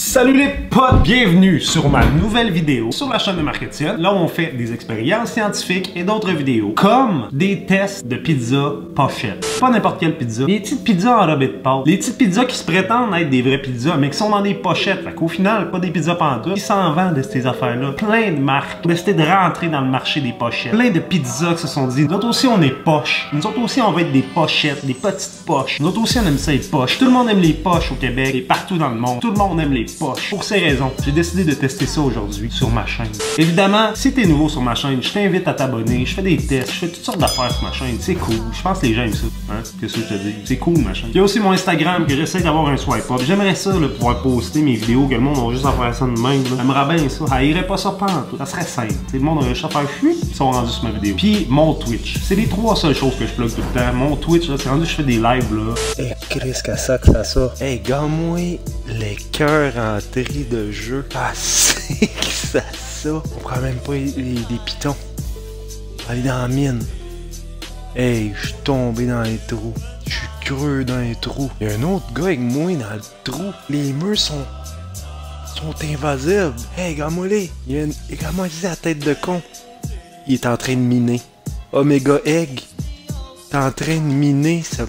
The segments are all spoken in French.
Salut les potes, bienvenue sur ma nouvelle vidéo sur la chaîne de Marc Etienne. Là où on fait des expériences scientifiques et d'autres vidéos, comme des tests de pizza pochette. Pas n'importe quelle pizza, les petites pizzas enrobées de pâte. Les petites pizzas qui se prétendent être des vraies pizzas, mais qui sont dans des pochettes. Fait qu'au final, pas des pizzas pantoutes. Qui s'en vendent de ces affaires-là. Plein de marques, décidé de rentrer dans le marché des pochettes. Plein de pizzas qui se sont dit, nous autres aussi on est poches. Nous autres aussi on va être des pochettes, des petites poches. Nous autres aussi on aime ça les poches. Tout le monde aime les poches au Québec et partout dans le monde. Tout le monde aime les poches. Pour ces raisons, j'ai décidé de tester ça aujourd'hui sur ma chaîne. Évidemment, si t'es nouveau sur ma chaîne, je t'invite à t'abonner. Je fais des tests, je fais toutes sortes d'affaires sur ma chaîne. C'est cool. Je pense que les gens aiment ça. Hein? Qu'est-ce que je te dis? C'est cool ma chaîne. Il y a aussi mon Instagram que j'essaie d'avoir un swipe up. J'aimerais ça là, pouvoir poster mes vidéos, que le monde va juste à faire ça de même. J'aimerais bien ça. Ça irait pas ça pantoute. Ça serait simple. T'sais, le monde aurait juste à faire fuit, ils sont rendus sur ma vidéo. Puis mon Twitch. C'est les trois seules choses que je plug tout le temps. Mon Twitch, là, c'est rendu que je fais des lives là. Hey Chris, qu'à ça que ça sort. Hey, gamme-moi les cœurs entrés de jeu. Ah, c'est que ça sort. On prend même pas les pitons. Aller dans la mine. Hey, je suis tombé dans les trous. Je suis creux dans les trous. Il y a un autre gars avec moi dans le trou. Les murs sont invasibles. Hey, gamme-moi les. Il y a comment il dit la tête de con. Il est en train de miner. Omega Egg. T'es en train de miner ça.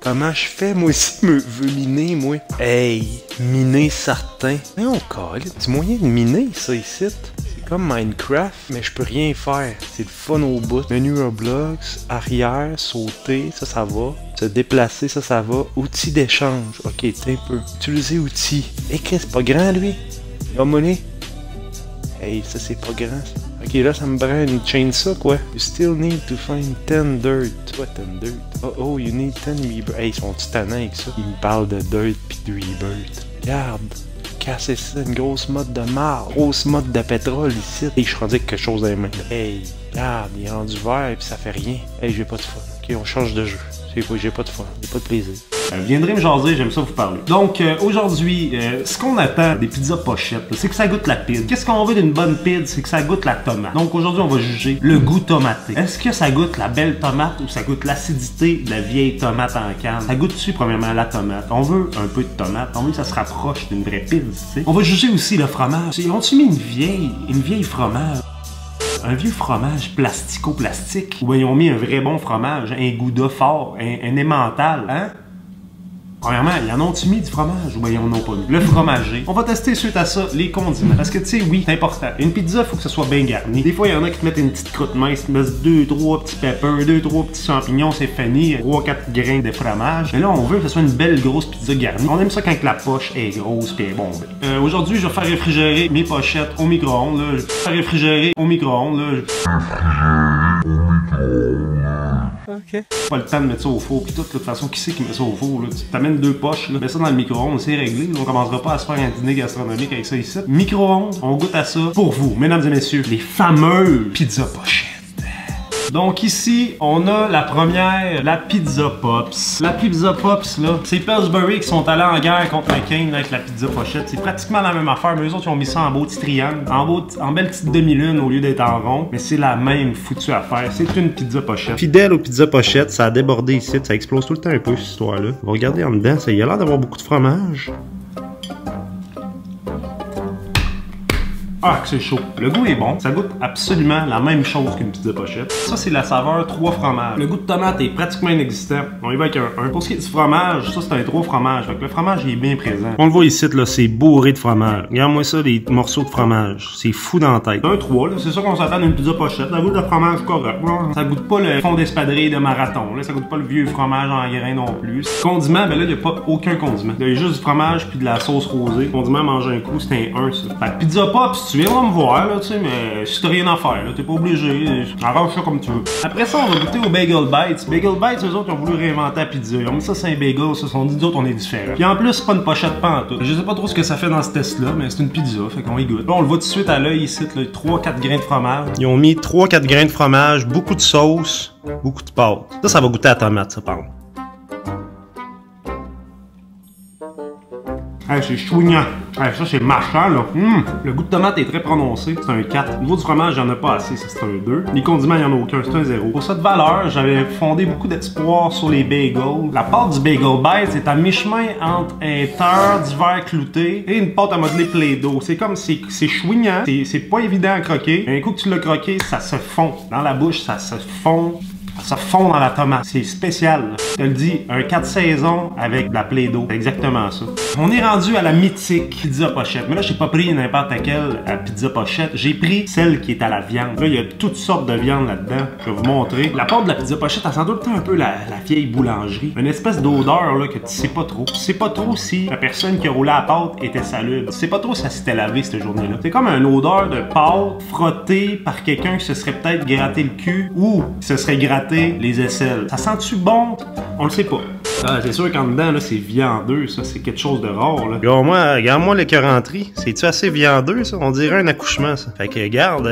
Comment je fais, moi aussi, me veux miner, moi? Hey, miner certain. Mais on colle, du moyen de miner, ça, ici. C'est comme Minecraft, mais je peux rien faire. C'est le fun au bout. Menu Roblox, arrière, sauter, ça va. Se déplacer, ça va. Outils d'échange. Ok, t'es un peu. Utiliser outils. Hey, Chris, c'est pas grand, lui? Y'a monnaie. Hey, ça, c'est pas grand, ça. Ok, là, ça me prend une chainsaw, quoi. You still need to find 10 dirt. Quoi, 10 dirt? Oh, you need 10 rebirth. Hey, ils sont titanants avec ça. Ils me parlent de dirt pis de rebirth. Regarde. Casser ça, une grosse mode de marbre. Grosse mode de pétrole ici. Hey, je suis rendu avec quelque chose dans les mains. Hey, regarde, il est rendu vert pis ça fait rien. Hey, j'ai pas de fun. Ok, on change de jeu. J'ai pas de fun. J'ai pas de plaisir. Viendrez me jaser, j'aime ça vous parler. Donc aujourd'hui, ce qu'on attend des pizzas pochettes, c'est que ça goûte la pizza. Qu'est-ce qu'on veut d'une bonne pizza? C'est que ça goûte la tomate. Donc aujourd'hui, on va juger le goût tomaté. Est-ce que ça goûte la belle tomate ou ça goûte l'acidité de la vieille tomate en canne? Ça goûte-tu premièrement la tomate? On veut un peu de tomate, on veut que ça se rapproche d'une vraie pizza, tu sais. On va juger aussi le fromage. Ils ont-tu mis une vieille fromage? Un vieux fromage plastico-plastique? Ou ils ont mis un vrai bon fromage, un gouda fort, un emmental, hein? Premièrement, ils en ont-ils mis du fromage ou bien ils en ont pas mis? Le fromager. On va tester suite à ça les condiments. Parce que tu sais, oui, c'est important. Une pizza, il faut que ça soit bien garni. Des fois, il y en a qui te mettent une petite croûte mince, qui te mettent 2-3 petits peppers, 2-3 petits champignons, c'est fini, 3-4 grains de fromage. Mais là, on veut que ce soit une belle grosse pizza garnie. On aime ça quand la poche est grosse et est bombée. Aujourd'hui, je vais faire réfrigérer mes pochettes au micro-ondes. Je vais faire réfrigérer au micro-ondes. Ok. Pas le temps de mettre ça au four, puis de toute façon, qui c'est qui met ça au four, là? Tu t'amènes deux poches, là, mets ça dans le micro-ondes, c'est réglé, on commencera pas à se faire un dîner gastronomique avec ça ici. Micro-ondes, on goûte à ça pour vous, mesdames et messieurs, les fameux pizzas pochettes. Donc ici, on a la première, la Pizza Pops. La Pizza Pops, là, c'est Pillsbury qui sont allés en guerre contre McCain avec la pizza pochette. C'est pratiquement la même affaire, mais eux autres, ils ont mis ça en beau petit triangle, en belle petite demi-lune au lieu d'être en rond. Mais c'est la même foutue affaire. C'est une pizza pochette. Fidèle aux pizzas pochettes, ça a débordé ici, ça explose tout le temps un peu, cette histoire-là. On va regarder en dedans, ça y a l'air d'avoir beaucoup de fromage. Ah, que c'est chaud. Le goût est bon. Ça goûte absolument la même chose qu'une pizza pochette. Ça, c'est la saveur 3 fromages. Le goût de tomate est pratiquement inexistant. On y va avec un 1. Pour ce qui est du fromage, ça, c'est un 3 fromages. Fait que le fromage, il est bien présent. On le voit ici, là, c'est bourré de fromage. Regarde-moi ça, des morceaux de fromage. C'est fou dans la tête. Un 3, là, c'est ça qu'on s'attend d'une pizza pochette. Ça goûte le fromage correct. Ça goûte pas le fond d'espadrille de marathon. Là, ça goûte pas le vieux fromage en grains non plus. Condiment, ben là, il n'y a pas aucun condiment. Il y a juste du fromage puis de la sauce rosée. Condiment, manger un coup, c'est un 1, ça. Fait que pizza pops, tu viendras me voir, là, tu sais, mais si t'as rien à faire, là, t'es pas obligé, arrange ça comme tu veux. Après ça, on va goûter aux Bagel Bites. Bagel Bites, eux autres, ils ont voulu réinventer la pizza. Ils ont mis ça, c'est un bagel, ça, sont dit, d'autres, on est différents. Puis en plus, c'est pas une pochette pantoute. Je sais pas trop ce que ça fait dans ce test-là, mais c'est une pizza, fait qu'on y goûte. Là, on le voit tout de suite à l'œil ici, 3-4 grains de fromage. Ils ont mis 3-4 grains de fromage, beaucoup de sauce, beaucoup de pâte. Ça va goûter à la tomate, ça, par contre. Hey, c'est chouignant. Hey, ça, c'est mâchant, là. Le goût de tomate est très prononcé. C'est un 4. Au niveau du fromage, il n'y en a pas assez. Ça, c'est un 2. Les condiments, il n'y en a aucun. C'est un 0. Pour cette valeur, j'avais fondé beaucoup d'espoir sur les bagels. La pâte du Bagel Bites est à mi-chemin entre un beurre d'hiver clouté et une pâte à modeler Play-Doh. C'est comme, c'est chouignant. C'est pas évident à croquer. Un coup que tu l'as croqué, ça se fond. Dans la bouche, ça se fond. Ça fond dans la tomate. C'est spécial. Là. Je te le dis, un 4 saisons avec de la Play-Doh. C'est exactement ça. On est rendu à la mythique pizza pochette. Mais là, j'ai pas pris n'importe quelle pizza pochette. J'ai pris celle qui est à la viande. Là, il y a toutes sortes de viande là-dedans. Je vais vous montrer. La pâte de la pizza pochette, elle sent tout le temps un peu la vieille boulangerie. Une espèce d'odeur là que tu sais pas trop. Tu sais pas trop si la personne qui a roulé la pâte était salubre. Tu sais pas trop si elle s'était lavée cette journée-là. C'est comme une odeur de pâte frottée par quelqu'un qui se serait peut-être gratté le cul ou qui se serait gratté les aisselles. Ça sent-tu bon? On le sait pas. Ah, c'est sûr qu'en dedans, là, c'est viandeux, ça. C'est quelque chose de rare, là. Regarde-moi l'écœuranterie. C'est-tu assez viandeux, ça? On dirait un accouchement, ça. Fait que, regarde,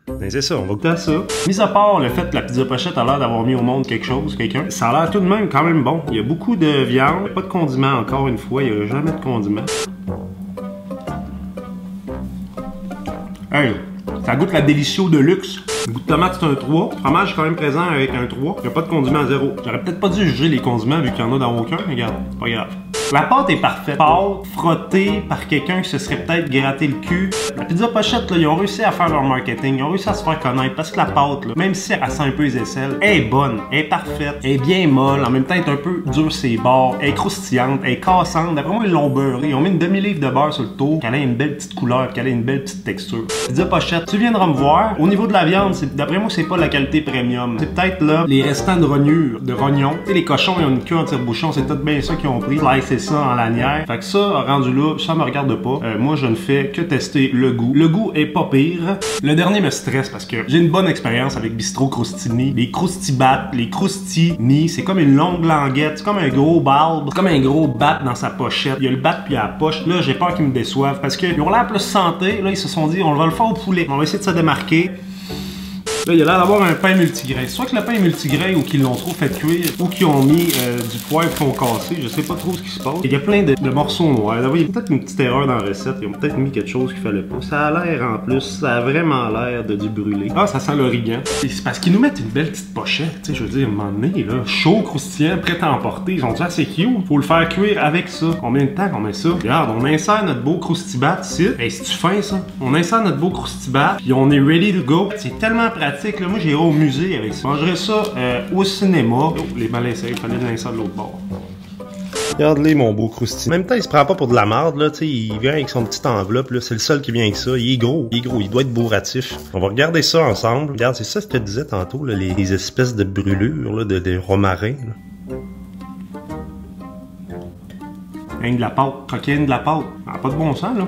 ben, c'est ça, on va goûter à ça. Mis à part le fait que la pizza pochette a l'air d'avoir mis au monde quelque chose, quelqu'un, ça a l'air tout de même quand même bon. Il y a beaucoup de viande, pas de condiments encore une fois, il n'y a jamais de condiments. Hey, ça goûte la Delicio de luxe. Le goût de tomate, c'est un 3. Le fromage est quand même présent avec un 3. Il n'y a pas de condiment à 0. J'aurais peut-être pas dû juger les condiments vu qu'il y en a dans aucun, mais regarde, c'est pas grave. La pâte est parfaite. Pâte frottée par quelqu'un qui se serait peut-être gratté le cul. La pizza pochette, là, ils ont réussi à faire leur marketing. Ils ont réussi à se faire connaître parce que la pâte, là, même si elle sent un peu les aisselles, elle est bonne, elle est parfaite, elle est bien molle, en même temps elle est un peu dure ses bords, elle est croustillante, elle est cassante. D'après moi, ils l'ont beurré. Ils ont mis une demi-livre de beurre sur le tour, qu'elle ait une belle petite couleur, qu'elle ait une belle petite texture. Pizza pochette, tu viendras me voir. Au niveau de la viande, d'après moi, c'est pas la qualité premium. C'est peut-être là les restants de rognures, de rognons. Tu sais, les cochons, ils ont une queue en tire-bouchon, c'est peut-être bien ça qu'ils ont pris. C'est ça en lanière. Fait que ça, rendu là, ça me regarde pas. Moi, je ne fais que tester le goût. Le goût est pas pire. Le dernier me stresse parce que j'ai une bonne expérience avec Bistro Croustini. Les Croustibat, les Croustini, c'est comme une longue languette, c'est comme un gros balbe, c'est comme un gros bat dans sa pochette. Il y a le bat puis la poche. Là, j'ai peur qu'ils me déçoivent parce qu'ils ont l'air plus santé. Là, ils se sont dit, on va le faire au poulet. On va essayer de se démarquer. Là, il a l'air d'avoir un pain multigrain. Soit que le pain est multigrain ou qu'ils l'ont trop fait cuire ou qu'ils ont mis du poivre fond cassé. Je sais pas trop ce qui se passe. Il y a plein de morceaux noirs. D'abord, il y a peut-être une petite erreur dans la recette. Ils ont peut-être mis quelque chose qu'il fallait pas. Ça a l'air en plus. Ça a vraiment l'air de du brûlé. Ah, ça sent l'origan. C'est parce qu'ils nous mettent une belle petite pochette. Tu sais, je veux dire, à un moment donné, là, chaud, croustillant, prêt à emporter. Ils sont déjà assez cute. Faut le faire cuire avec ça. Combien de temps qu'on met ça? Regarde, on insère notre beau croustibat ici. Hey, c'est-tu fin, ça? On insère notre beau croustibat. Puis on est ready to go. C'est tellement pratique. Là, moi, j'irai au musée avec ça. Je mangerai ça au cinéma. Oh, les balancers, il fallait l'insérer de l'autre bord. Regarde-les, mon beau croustillant. En même temps, il se prend pas pour de la marde, là, tu sais, il vient avec son petite enveloppe, là, c'est le seul qui vient avec ça. Il est gros, il doit être bourratif. On va regarder ça ensemble. Regarde, c'est ça ce que je te disais tantôt, là, les espèces de brûlures, là, de romarin, là. Rien de la pâte, coquine de la pâte. Ah, pas de bon sens, là.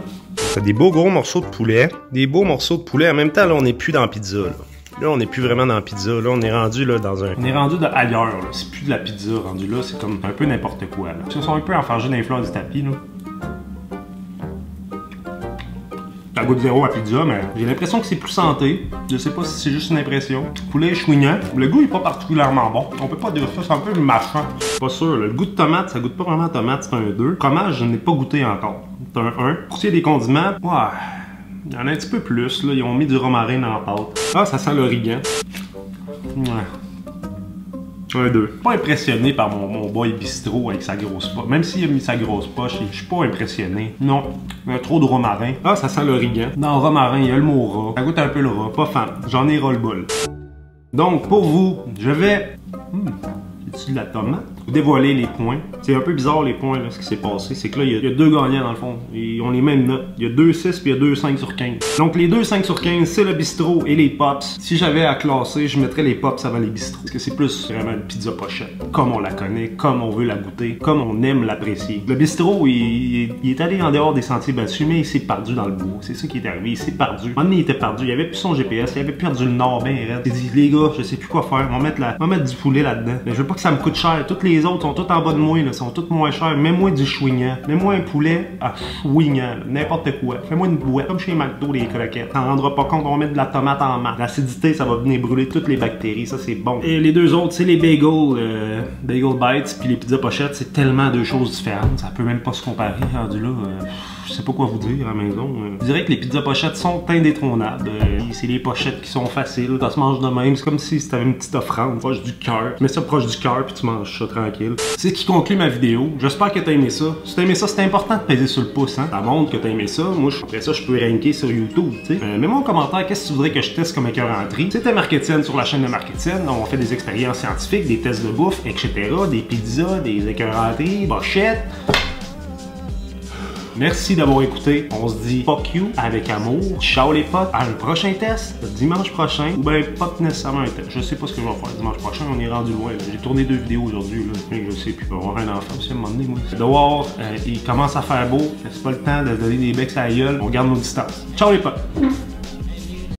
T'as des beaux gros morceaux de poulet. Des beaux morceaux de poulet. En même temps, là, on n'est plus dans la pizza, là. Là, on n'est plus vraiment dans la pizza. Là, on est rendu là dans un... On est rendu ailleurs, là. C'est plus de la pizza. Rendu là, c'est comme un peu n'importe quoi, là. Ils se sont un peu enfargés dans les fleurs du tapis, là. Ça goûte zéro à pizza, mais j'ai l'impression que c'est plus santé. Je sais pas si c'est juste une impression. Le poulet est chouignant. Le goût est pas particulièrement bon. On peut pas dire ça, c'est un peu mâchant. Pas sûr, là. Le goût de tomate, ça goûte pas vraiment tomate, c'est un 2. Le fromage, je n'ai pas goûté encore. C'est un 1. Pour ce qui est des condiments, ouais, il y en a un petit peu plus, là. Ils ont mis du romarin dans la pâte. Ah, ça sent l'origan. Ouais. Un 2. Pas impressionné par mon boy Bistro avec sa grosse poche. Même s'il a mis sa grosse poche, je suis pas impressionné. Non. Il y a trop de romarin. Ah, ça sent l'origan. Dans le romarin, il y a le mot rat. Ça goûte un peu le rat. Pas fan. J'en ai ras le bol. Donc, pour vous, je vais... C'est-tu de la tomate? Vous dévoiler les points. C'est un peu bizarre les points, là, ce qui s'est passé. C'est que là, il y a deux gagnants dans le fond. Ils ont les mêmes notes. Il y a 2,6 puis il y a 2,5 sur 15. Donc les 2,5 sur 15, c'est le bistrot et les pops. Si j'avais à classer, je mettrais les pops avant les bistros. Parce que c'est plus vraiment une pizza pochette. Comme on la connaît, comme on veut la goûter, comme on aime l'apprécier. Le bistrot, il est allé en dehors des sentiers battus, mais il s'est perdu dans le bois. C'est ça qui est arrivé. Il s'est perdu. À un moment donné, il était perdu. Il avait plus son GPS. Il avait perdu le nord bien raide. Il dit, les gars, je sais plus quoi faire. On va mettre du poulet là-dedans. Mais je veux pas que ça me coûte cher. Toutes les les autres sont tous en bas de moi, là, sont tous moins chers. Mets-moi du chouignant. Mets-moi un poulet à chouignant, n'importe quoi. Fais-moi une bouette, comme chez McDo, les croquettes. T'en rendras pas compte, on va mettre de la tomate en masse. L'acidité, ça va venir brûler toutes les bactéries, ça c'est bon. Et les deux autres, c'est les bagel bites, puis les pizzas pochettes, c'est tellement deux choses différentes. Ça peut même pas se comparer, rendu là. Je sais pas quoi vous dire à la maison. Je dirais que les pizzas pochettes sont indétrônables. C'est les pochettes qui sont faciles. Ça se mange de même. C'est comme si c'était une petite offrande proche du cœur. Tu mets ça proche du cœur puis tu manges ça tranquille. C'est ce qui conclut ma vidéo. J'espère que t'as aimé ça. Si t'as aimé ça, c'est important de peser sur le pouce. Hein? Ça montre que t'as aimé ça. Moi, après ça, je peux ranker sur YouTube. Mets-moi en commentaire qu'est-ce que tu voudrais que je teste comme écœur en tri. C'était Marketienne sur la chaîne de Marketienne. On fait des expériences scientifiques, des tests de bouffe, etc. Des pizzas, des écœurs en tri, pochettes. Merci d'avoir écouté. On se dit fuck you avec amour. Ciao les potes. À un prochain test dimanche prochain. Ou ben pas nécessairement un test. Je sais pas ce que je vais faire dimanche prochain. On est rendu loin. J'ai tourné 2 vidéos aujourd'hui. Je sais plus. Je vais avoir un enfant aussi à un moment donné. Moi. Dehors, il commence à faire beau. C'est pas le temps de donner des becs à la gueule. On garde nos distances. Ciao les potes.